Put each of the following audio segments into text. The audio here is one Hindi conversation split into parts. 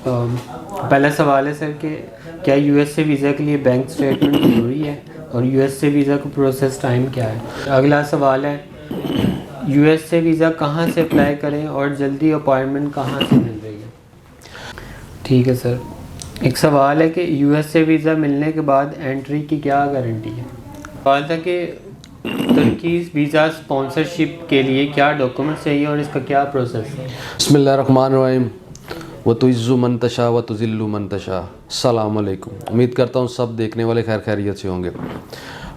पहला सवाल है सर कि क्या यूएस से वीज़ा के लिए बैंक स्टेटमेंट ज़रूरी है और यूएस से वीज़ा का प्रोसेस टाइम क्या है। अगला सवाल है यूएस से वीज़ा कहाँ से अप्लाई करें और जल्दी अपॉइंटमेंट कहाँ से मिल रही है। ठीक है सर, एक सवाल है कि यूएस से वीज़ा मिलने के बाद एंट्री की क्या गारंटी है। सवाल था कि तुर्की वीज़ा स्पॉन्सरशिप के लिए क्या डॉक्यूमेंट चाहिए और इसका क्या प्रोसेस है। बिस्मिल्लाहिर्रहमानिर्रहीम व तुइज़्ज़ु मन तशा व तुज़िल्लु मन तशा। अस्सलाम वालेकुम। उम्मीद करता हूँ सब देखने वाले खैर खैरियत से होंगे।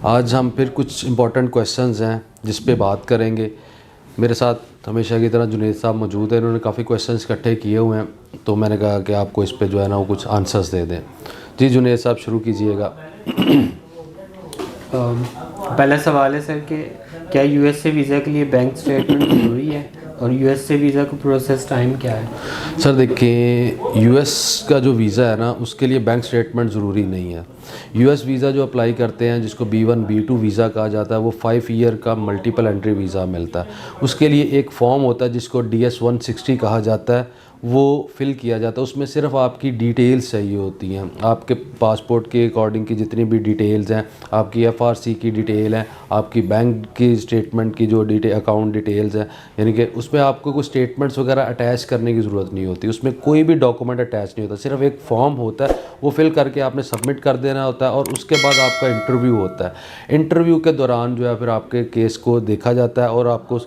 आज हम फिर कुछ इंपॉर्टेंट क्वेश्चंस हैं जिस पे बात करेंगे। मेरे साथ हमेशा की तरह जुनेद साहब मौजूद हैं। इन्होंने काफ़ी क्वेश्चंस इकट्ठे किए हुए हैं, तो मैंने कहा कि आपको इस पे जो है ना वो कुछ आंसर्स दे दें। जी जुनेद साहब शुरू कीजिएगा। पहला सवाल है सर कि क्या यूएस से वीज़ा के लिए बैंक स्टेटमेंट ज़रूरी है और यूएस से वीज़ा का प्रोसेस टाइम क्या है। सर देखिए, यूएस का जो वीज़ा है ना उसके लिए बैंक स्टेटमेंट ज़रूरी नहीं है। यूएस वीज़ा जो अप्लाई करते हैं जिसको B1 B2 वीज़ा कहा जाता है, वो 5 ईयर का मल्टीपल एंट्री वीज़ा मिलता है। उसके लिए एक फॉर्म होता है जिसको DS-160 कहा जाता है, वो फिल किया जाता है। उसमें सिर्फ आपकी डिटेल्स चाहिए होती हैं, आपके पासपोर्ट के अकॉर्डिंग की जितनी भी डिटेल्स हैं, आपकी FRC की डिटेल है, आपकी बैंक की स्टेटमेंट की जो अकाउंट डिटेल्स हैं, यानी कि उसमें आपको कोई स्टेटमेंट्स वगैरह अटैच करने की ज़रूरत नहीं होती। उसमें कोई भी डॉक्यूमेंट अटैच नहीं होता, सिर्फ एक फॉर्म होता है, वो फिल करके आपने सबमिट कर देना होता है और उसके बाद आपका इंटरव्यू होता है। इंटरव्यू के दौरान जो है फिर आपके केस को देखा जाता है और आपको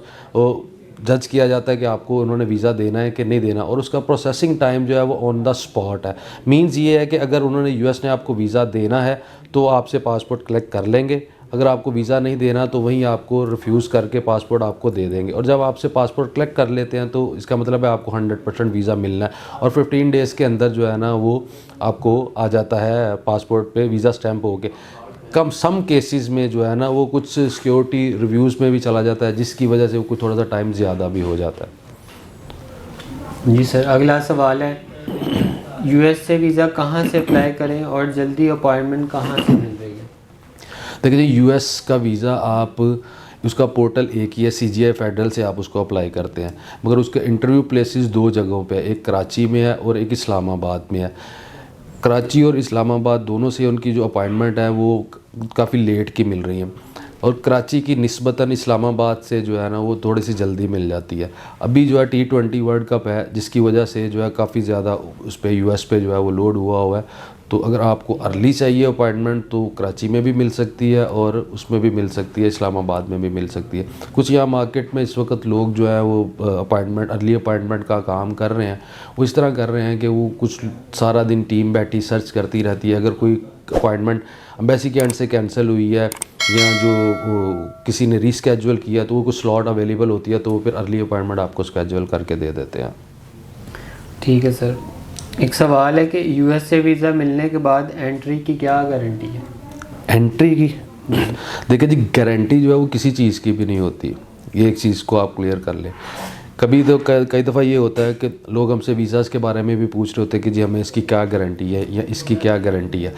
जज किया जाता है कि आपको उन्होंने वीज़ा देना है कि नहीं देना, और उसका प्रोसेसिंग टाइम जो है वो ऑन द स्पॉट है। मींस ये है कि अगर उन्होंने यूएस ने आपको वीज़ा देना है तो आपसे पासपोर्ट कलेक्ट कर लेंगे, अगर आपको वीज़ा नहीं देना तो वहीं आपको रिफ्यूज़ करके पासपोर्ट आपको दे देंगे। और जब आपसे पासपोर्ट कलेक्ट कर लेते हैं तो इसका मतलब है आपको 100% वीज़ा मिलना है और 15 डेज़ के अंदर जो है ना वो आपको आ जाता है पासपोर्ट पे वीज़ा स्टैंप होके। सम केसेस में जो है ना वो कुछ सिक्योरिटी रिव्यूज़ में भी चला जाता है, जिसकी वजह से वो कुछ थोड़ा सा टाइम ज़्यादा भी हो जाता है। जी सर, अगला सवाल है यूएस से वीज़ा कहाँ से अप्लाई करें और जल्दी अपॉइंटमेंट कहाँ से मिल रही है। देखिए यूएस का वीज़ा आप उसका पोर्टल एक ही है, CGI फेडरल से आप उसको अप्लाई करते हैं, मगर उसके इंटरव्यू प्लेसेस दो जगहों पे है, एक कराची में है और एक इस्लामाबाद में है। कराची और इस्लामाबाद दोनों से उनकी जो अपॉइंटमेंट है वो काफ़ी लेट की मिल रही हैं और कराची की निस्बतन इस्लामाबाद से जो है ना वो थोड़ी सी जल्दी मिल जाती है। अभी जो है T20 वर्ल्ड कप है जिसकी वजह से जो है काफ़ी ज़्यादा उस पर यूएस पे जो है वो लोड हुआ है। तो अगर आपको अर्ली चाहिए अपॉइंटमेंट तो कराची में भी मिल सकती है और उसमें भी मिल सकती है, इस्लामाबाद में भी मिल सकती है। कुछ यहाँ मार्केट में इस वक्त लोग जो है वो अर्ली अपॉइंटमेंट का काम कर रहे हैं। वो इस तरह कर रहे हैं कि वो कुछ सारा दिन टीम बैठी सर्च करती रहती है। अगर कोई अपॉइंटमेंट एम्बेसी के एंड से कैंसिल हुई है या जो किसी ने रीस्केड्यूल किया तो वो कुछ स्लॉट अवेलेबल होती है तो वो फिर अर्ली अपॉइंटमेंट आपको स्केड्यूल करके दे देते हैं। ठीक है सर, एक सवाल है कि यूएस से वीज़ा मिलने के बाद एंट्री की क्या गारंटी है। एंट्री की देखिए जी, गारंटी जो है वो किसी चीज़ की भी नहीं होती, ये एक चीज़ को आप क्लियर कर लें। कभी तो कई दफ़ा ये होता है कि लोग हमसे वीज़ाज़ के बारे में भी पूछ रहे होते हैं कि जी हमें इसकी क्या गारंटी है या इसकी क्या गारंटी है।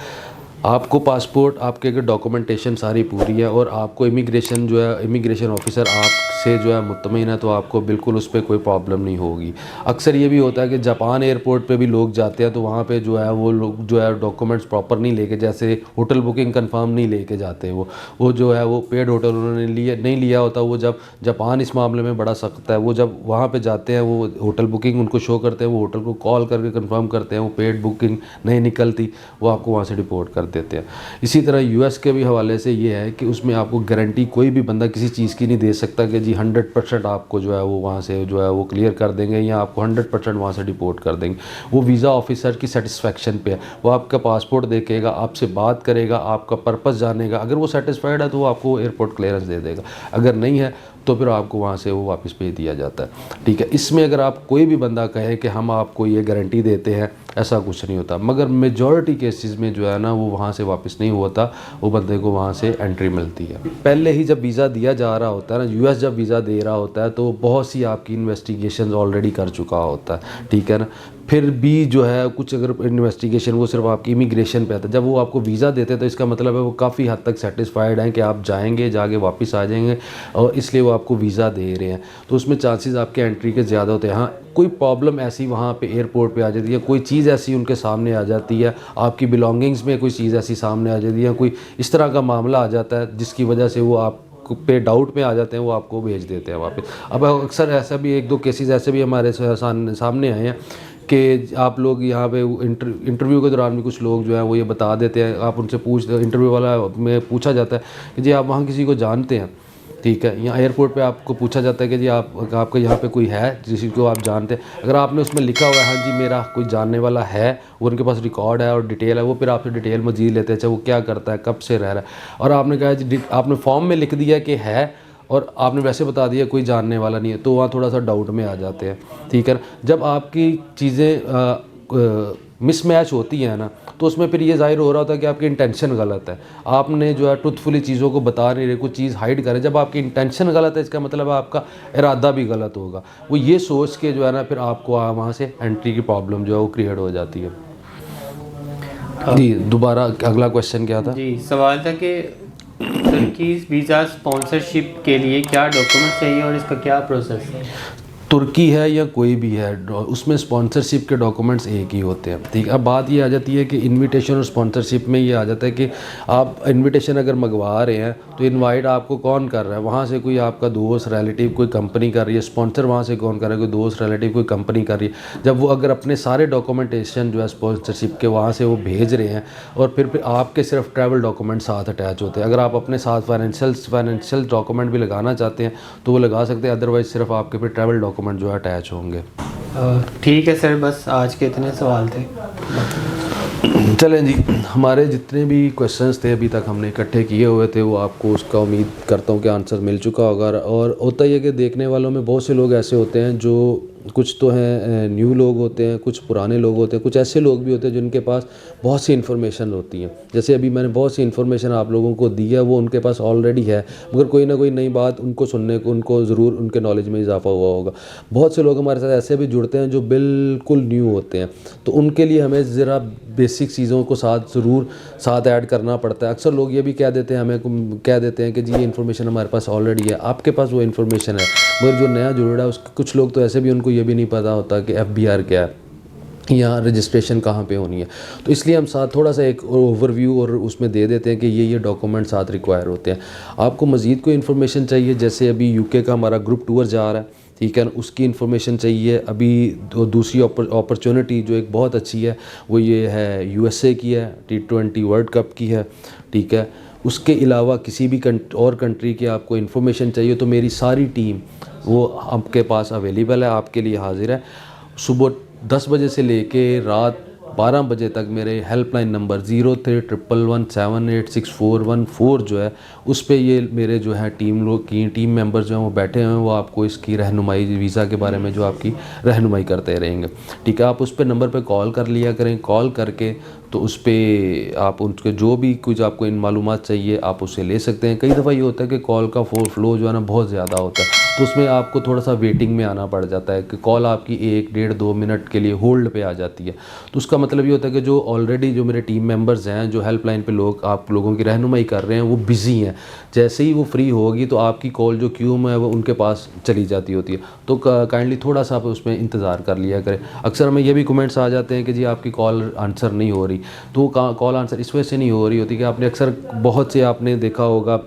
आपको पासपोर्ट आपके अगर डॉक्यूमेंटेशन सारी पूरी है और आपको इमिग्रेशन जो है इमिग्रेशन ऑफिसर आपसे जो है मुतमईन है तो आपको बिल्कुल उस पर कोई प्रॉब्लम नहीं होगी। अक्सर ये भी होता है कि जापान एयरपोर्ट पे भी लोग जाते हैं तो वहाँ पे जो है वो लोग जो है डॉक्यूमेंट्स प्रॉपर नहीं लेके, जैसे होटल बुकिंग कंफर्म नहीं लेके जाते, वो जो है वो पेड होटल उन्होंने नहीं लिया होता। वो जब जापान इस मामले में बड़ा सख्त है, वो जब वहाँ पर जाते हैं वो होटल बुकिंग उनको शो करते हैं, वो होटल को कॉल करके कन्फर्म करते हैं, वो पेड बुकिंग नहीं निकलती, वो आपको वहाँ से डिपोर्ट कर देते हैं। इसी तरह यूएस के भी हवाले से ये है कि उसमें आपको गारंटी कोई भी बंदा किसी चीज़ की नहीं दे सकता कि जी 100% आपको जो है वो वहाँ से जो है वो क्लियर कर देंगे या आपको 100% वहाँ से डिपोर्ट कर देंगे। वो वीज़ा ऑफिसर की सेटिस्फेक्शन पे है, वो आपका पासपोर्ट देखेगा, आपसे बात करेगा, आपका पर्पस जानेगा। अगर वो सेटिस्फाइड है तो वो आपको एयरपोर्ट क्लियरेंस दे देगा, अगर नहीं है तो फिर आपको वहाँ से वो वापस भेज दिया जाता है। ठीक है, इसमें अगर आप कोई भी बंदा कहे कि हम आपको ये गारंटी देते हैं, ऐसा कुछ नहीं होता। मगर मेजॉरिटी केसेस में जो है ना वो वहाँ से वापस नहीं होता, वो बंदे को वहाँ से एंट्री मिलती है। पहले ही जब वीज़ा दिया जा रहा होता है ना, यूएस जब वीज़ा दे रहा होता है तो बहुत सी आपकी इन्वेस्टिगेशन ऑलरेडी कर चुका होता है। ठीक है ना, फिर भी जो है कुछ अगर इन्वेस्टिगेशन वो सिर्फ आपकी इमिग्रेशन पे आता है। जब वो आपको वीज़ा देते हैं तो इसका मतलब है वो काफ़ी हद तक सेटिस्फाइड हैं कि आप जाएंगे, जाके वापस आ जाएंगे, और इसलिए वो आपको वीज़ा दे रहे हैं। तो उसमें चांसेस आपके एंट्री के ज़्यादा होते हैं। हाँ, कोई प्रॉब्लम ऐसी वहाँ पे एयरपोर्ट पे आ जाती है, कोई चीज़ ऐसी उनके सामने आ जाती है, आपकी बिलोंगिंग्स में कोई चीज़ ऐसी सामने आ जाती है, कोई इस तरह का मामला आ जाता है जिसकी वजह से वो आप पे डाउट में आ जाते हैं, वो आपको भेज देते हैं वापस। अब अक्सर ऐसा भी 1-2 केसेस ऐसे भी हमारे सामने आए हैं कि आप लोग यहाँ पे इंटरव्यू के दौरान भी कुछ लोग जो हैं वो ये बता देते हैं, आप उनसे इंटरव्यू वाला में पूछा जाता है कि जी आप वहाँ किसी को जानते हैं, ठीक है। यहाँ एयरपोर्ट पे आपको पूछा जाता है कि जी आपका यहाँ पे कोई है जिसको आप जानते हैं। अगर आपने उसमें लिखा हुआ है हाँ जी मेरा कोई जानने वाला है, वो उनके पास रिकॉर्ड है और डिटेल है, वो फिर आपसे डिटेल मजीद लेते हैं, चाहे वो क्या करता है, कब से रह रहा है। और आपने कहा जी आपने फॉर्म में लिख दिया कि है और आपने वैसे बता दिया कोई जानने वाला नहीं है, तो वहाँ थोड़ा सा डाउट में आ जाते हैं, ठीक है। जब आपकी चीज़ें मिसमैच होती हैं ना, तो उसमें फिर ये ज़ाहिर हो रहा होता है कि आपकी इंटेंशन गलत है, आपने जो है ट्रुथफुली चीज़ों को बता नहीं रहे, कुछ चीज़ हाइड करें। जब आपकी इंटेंशन गलत है इसका मतलब है आपका इरादा भी गलत होगा। वो ये सोच के जो है ना फिर आपको वहाँ से एंट्री की प्रॉब्लम जो है वो क्रिएट हो जाती है। जी दोबारा अगला क्वेश्चन क्या था? जी सवाल था कि तुर्की वीज़ा स्पॉन्सरशिप के लिए क्या डॉक्यूमेंट चाहिए और इसका क्या प्रोसेस है? तुर्की है या कोई भी है, उसमें स्पॉन्सरशिप के डॉक्यूमेंट्स एक ही होते हैं, ठीक है। अब बात ये आ जाती है कि इनविटेशन और स्पॉन्सरशिप में ये आ जाता है कि आप इनविटेशन अगर मंगवा रहे हैं तो इनवाइट आपको कौन कर रहा है, वहाँ से कोई आपका दोस्त रिलेटिव कोई कंपनी कर रही है, स्पॉन्सर वहाँ से कौन कर रहा है, कोई दोस्त रिलेटिव कोई कंपनी कर रही है। जब वो अगर अपने सारे डॉक्यूमेंटेशन जो है स्पॉन्सरशिप के वहाँ से वो भेज रहे हैं और फिर आपके सिर्फ ट्रैवल डॉक्यूमेंट साथ अटैच होते हैं। अगर आप अपने साथ फाइनेंशियल डॉक्यूमेंट भी लगाना चाहते हैं तो वो लगा सकते हैं, अदरवाइज सिर्फ आपके फिर ट्रैवल डॉक्यूमेंट जो है अटैच होंगे। ठीक है सर, बस आज के इतने सवाल थे। चलें जी, हमारे जितने भी क्वेश्चंस थे अभी तक हमने इकट्ठे किए हुए थे वो आपको उसका उम्मीद करता हूँ कि आंसर मिल चुका होगा। और होता ही है कि देखने वालों में बहुत से लोग ऐसे होते हैं जो कुछ तो हैं न्यू लोग होते हैं, कुछ पुराने लोग होते हैं, कुछ ऐसे लोग भी होते हैं जिनके पास बहुत सी इन्फॉर्मेशन होती है। जैसे अभी मैंने बहुत सी इन्फॉर्मेशन आप लोगों को दी है, वो उनके पास ऑलरेडी है, मगर कोई ना कोई नई बात उनको सुनने को उनको ज़रूर उनके नॉलेज में इजाफा हुआ होगा। बहुत से लोग हमारे साथ ऐसे भी जुड़ते हैं जो बिल्कुल न्यू होते हैं, तो उनके लिए हमें ज़रा बेसिक चीज़ों को साथ ऐड करना पड़ता है। अक्सर लोग ये भी कह देते हैं, हमें कह देते हैं कि जी ये इन्फॉर्मेशन हमारे पास ऑलरेडी है, आपके पास वो इन्फॉर्मेशन है, मगर जो नया जुड़ रहा है उसके कुछ लोग तो ऐसे भी उनको ये भी नहीं पता होता कि FBR क्या है, यहाँ रजिस्ट्रेशन कहाँ पे होनी है। तो इसलिए हम साथ थोड़ा सा एक ओवरव्यू और उसमें दे देते हैं कि ये डॉक्यूमेंट साथ रिक्वायर होते हैं। आपको मज़ीद कोई इन्फॉर्मेशन चाहिए, जैसे अभी UK का हमारा ग्रुप टूर जा रहा है, ठीक है, उसकी इन्फॉर्मेशन चाहिए। अभी दूसरी अपॉर्चुनिटी जो एक बहुत अच्छी है वो ये है USA की है, T20 वर्ल्ड कप की है, ठीक है। उसके अलावा किसी भी और कंट्री की आपको इन्फॉर्मेशन चाहिए तो मेरी सारी टीम वो आपके पास अवेलेबल है, आपके लिए हाजिर है। सुबह 10 बजे से लेके रात 12 बजे तक मेरे हेल्पलाइन नंबर 0311786414 जो है उस पे ये मेरे जो है टीम मेंबर्स जो हैं वो बैठे हुए हैं, वो आपको इसकी रहनुमाई वीज़ा के बारे में जो आपकी रहनुमाई करते रहेंगे, ठीक है। आप उस पे नंबर पे कॉल कर लिया करें, कॉल करके तो उस पर आप उनके जो भी कुछ आपको इन मालूमात चाहिए आप उससे ले सकते हैं। कई दफ़ा ये होता है कि कॉल का फ्लो जो है ना बहुत ज़्यादा होता है, तो उसमें आपको थोड़ा सा वेटिंग में आना पड़ जाता है कि कॉल आपकी 1-1.5-2 मिनट के लिए होल्ड पे आ जाती है। तो उसका मतलब ये होता है कि जो ऑलरेडी जो मेरे टीम मेंबर्स हैं, जो हेल्पलाइन पे लोग आप लोगों की रहनुमाई कर रहे हैं, वो बिज़ी हैं। जैसे ही वो फ्री होगी तो आपकी कॉल जो क्यू में है वो उनके पास चली जाती होती है, तो काइंडली थोड़ा सा आप उसमें इंतज़ार कर लिया करें। अक्सर हमें ये भी कमेंट्स आ जाते हैं कि जी आपकी कॉल आंसर नहीं हो रही, तो कॉल आंसर इस वजह से नहीं हो रही होती कि आपने अक्सर बहुत से आपने देखा होगा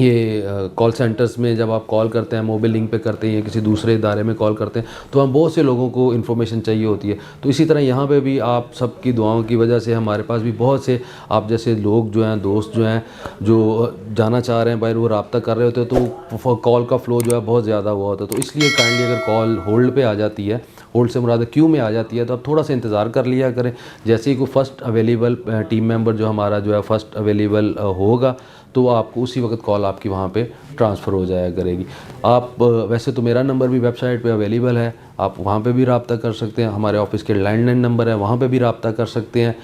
ये कॉल सेंटर्स में जब आप कॉल करते हैं, मोबाइल लिंक पे करते हैं या किसी दूसरे इदारे में कॉल करते हैं, तो हम बहुत से लोगों को इन्फॉर्मेशन चाहिए होती है। तो इसी तरह यहाँ पे भी आप सबकी दुआओं की वजह से हमारे पास भी बहुत से आप जैसे लोग जो हैं, दोस्त जो हैं, जो जाना चाह रहे हैं बाहर, वो रब्ता कर रहे होते हैं, तो कॉल का फ़्लो जो है बहुत ज़्यादा हुआ होता है। तो इसलिए काइंडली अगर कॉल होल्ड पे आ जाती है, होल्ड से मुराद क्यू में आ जाती है, तो आप थोड़ा सा इंतज़ार कर लिया करें। जैसे ही कोई फ़र्स्ट अवेलेबल टीम मेंबर जो हमारा जो है फ़र्स्ट अवेलेबल होगा तो आपको उसी वक्त कॉल आपकी वहाँ पे ट्रांसफ़र हो जाया करेगी। आप वैसे तो मेरा नंबर भी वेबसाइट पे अवेलेबल है, आप वहाँ पे भी रब्ता कर सकते हैं। हमारे ऑफिस के लैंडलाइन नंबर है, वहाँ पे भी रब्ता कर सकते हैं।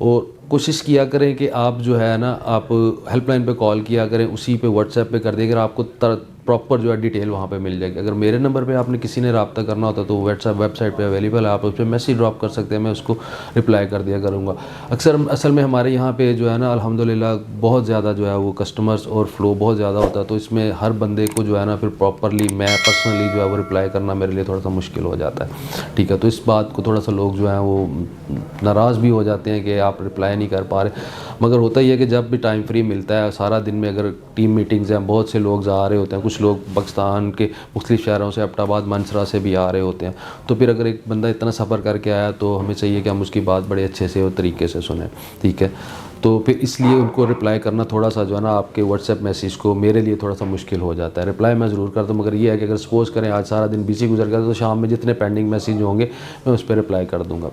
और कोशिश किया करें कि आप जो है ना आप हेल्पलाइन पे कॉल किया करें, उसी पे व्हाट्सएप पे कर दें। अगर आपको प्रॉपर जो है डिटेल वहाँ पे मिल जाएगी। अगर मेरे नंबर पे आपने किसी ने रब्ता करना होता तो व्हाट्सएप वेबसाइट पे अवेलेबल है, आप उस पर मैसेज ड्रॉप कर सकते हैं, मैं उसको रिप्लाई कर दिया करूँगा। असल में हमारे यहाँ पे जो है ना अल्हम्दुलिल्लाह बहुत ज़्यादा जो है वो कस्टमर्स और फ्लो बहुत ज़्यादा होता है, तो इसमें हर बंदे को जो है ना फिर प्रॉपरली मैं पर्सनली जो है वो रिप्लाई करना मेरे लिए थोड़ा सा मुश्किल हो जाता है। ठीक है, तो इस बात को थोड़ा सा लोग जो हैं वो नाराज़ भी हो जाते हैं कि आप रिप्लाई नहीं कर पा रहे, मगर होता ही है कि जब भी टाइम फ्री मिलता है सारा दिन में, अगर टीम मीटिंग्स हैं, बहुत से लोग आ रहे होते हैं, कुछ लोग पाकिस्तान के मुख्तलिफ शहरों से, एबटाबाद मनसरा से भी आ रहे होते हैं, तो फिर अगर एक बंदा इतना सफ़र करके आया तो हमें चाहिए कि हम उसकी बात बड़े अच्छे से और तरीके से सुने। ठीक है, तो फिर इसलिए उनको रिप्लाई करना थोड़ा सा जो है ना आपके व्हाट्सएप मैसेज को मेरे लिए थोड़ा सा मुश्किल हो जाता है। रिप्लाई मैं ज़रूर करता हूँ, मगर ये है कि अगर सपोज़ करें आज सारा दिन बिजी गुजर गया तो शाम में जितने पेंडिंग मैसेज होंगे मैं उस पर रिप्लाई कर दूँगा।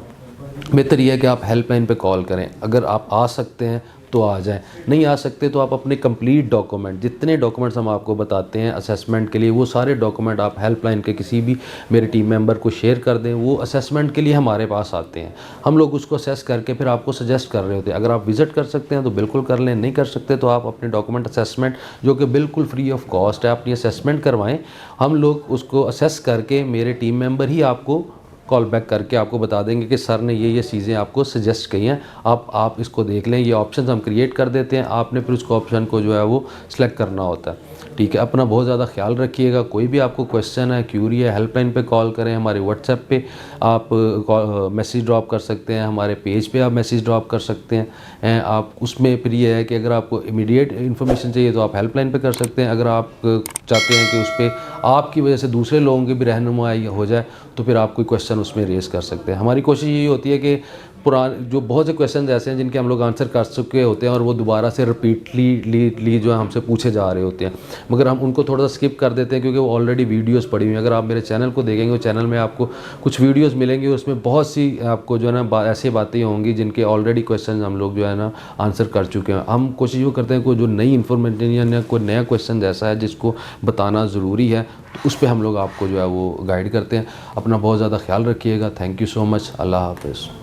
बेहतर यह है कि आप हेल्पलाइन पे कॉल करें, अगर आप आ सकते हैं तो आ जाएं, नहीं आ सकते तो आप अपने कंप्लीट डॉक्यूमेंट, जितने डॉक्यूमेंट्स हम आपको बताते हैं असेसमेंट के लिए, वो सारे डॉक्यूमेंट आप हेल्पलाइन के किसी भी मेरे टीम मेंबर को शेयर कर दें। वो असेसमेंट के लिए हमारे पास आते हैं, हम लोग उसको असेस करके फिर आपको सजेस्ट कर रहे होते हैं। अगर आप विज़िट कर सकते हैं तो बिल्कुल कर लें, नहीं कर सकते तो आप अपने डॉक्यूमेंट असेसमेंट जो कि बिल्कुल फ्री ऑफ कॉस्ट है अपनी असेसमेंट करवाएँ। हम लोग उसको असेस करके मेरे टीम मेंबर ही आपको कॉल बैक करके आपको बता देंगे कि सर ने ये चीज़ें आपको सजेस्ट की हैं, आप इसको देख लें। ये ऑप्शन हम क्रिएट कर देते हैं, आपने फिर उसको ऑप्शन को जो है वो सिलेक्ट करना होता है। ठीक है, अपना बहुत ज़्यादा ख्याल रखिएगा। कोई भी आपको क्वेश्चन है, क्यूरी है, हेल्पलाइन पे कॉल करें, हमारे व्हाट्सएप पे आप मैसेज ड्रॉप कर सकते हैं, हमारे पेज पे आप मैसेज ड्रॉप कर सकते हैं। आप उसमें फिर ये है कि अगर आपको इमीडिएट इन्फॉर्मेशन चाहिए तो आप हेल्पलाइन पे कर सकते हैं। अगर आप चाहते हैं कि उस पर आपकी वजह से दूसरे लोगों की भी रहनुमाई हो जाए तो फिर आप कोई क्वेश्चन उसमें रेज़ कर सकते हैं। हमारी कोशिश यही होती है कि जो बहुत से क्वेश्चन ऐसे हैं जिनके हम लोग आंसर कर चुके होते हैं और वो दोबारा से रिपीटली जो है हमसे पूछे जा रहे होते हैं, मगर हम उनको थोड़ा सा स्किप कर देते हैं क्योंकि वो ऑलरेडी वीडियोस पड़ी हुई हैं। अगर आप मेरे चैनल को देखेंगे, चैनल में आपको कुछ वीडियोस मिलेंगे, उसमें बहुत सी आपको जो है ना ऐसी बातें होंगी जिनके ऑलरेडी क्वेश्चन हम लोग जो है ना आंसर कर चुके हैं। हम कोशिश वो करते हैं कोई जो नई इन्फॉर्मेशन या कोई नया क्वेश्चन ऐसा है जिसको बताना ज़रूरी है, तो उस पर हम लोग आपको जो है वो गाइड करते हैं। अपना बहुत ज़्यादा ख्याल रखिएगा। Thank you so much. अल्लाह हाफ़िज़।